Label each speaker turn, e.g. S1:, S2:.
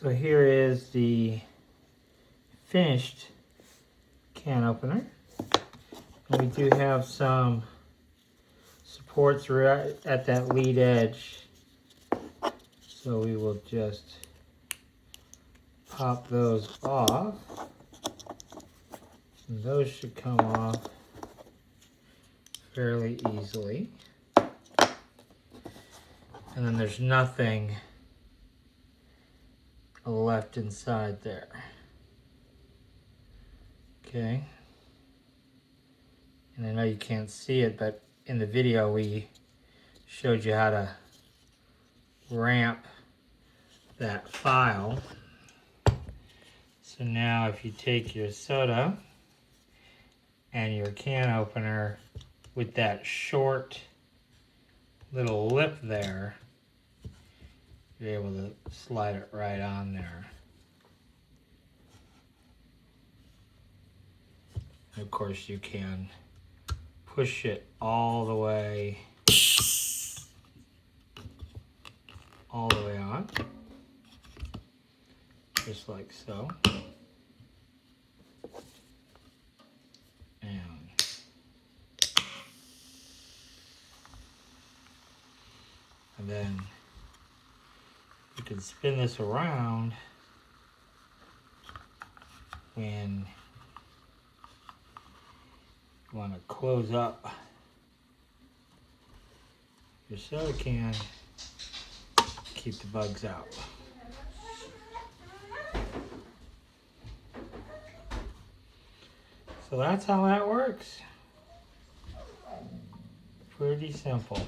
S1: So here is the finished can opener. And we do have some supports right at that lead edge. So we will just pop those off. And those should come off fairly easily. And then there's nothing left inside there. Okay. And I know you can't see it, but in the video we showed you how to ramp that file. So now if you take your soda and your can opener with that short little lip there, you're able to slide it right on there. And of course you can push it all the way on, just like so. And then you can spin this around when you want to close up your soda can, keep the bugs out. So that's how that works. Pretty simple.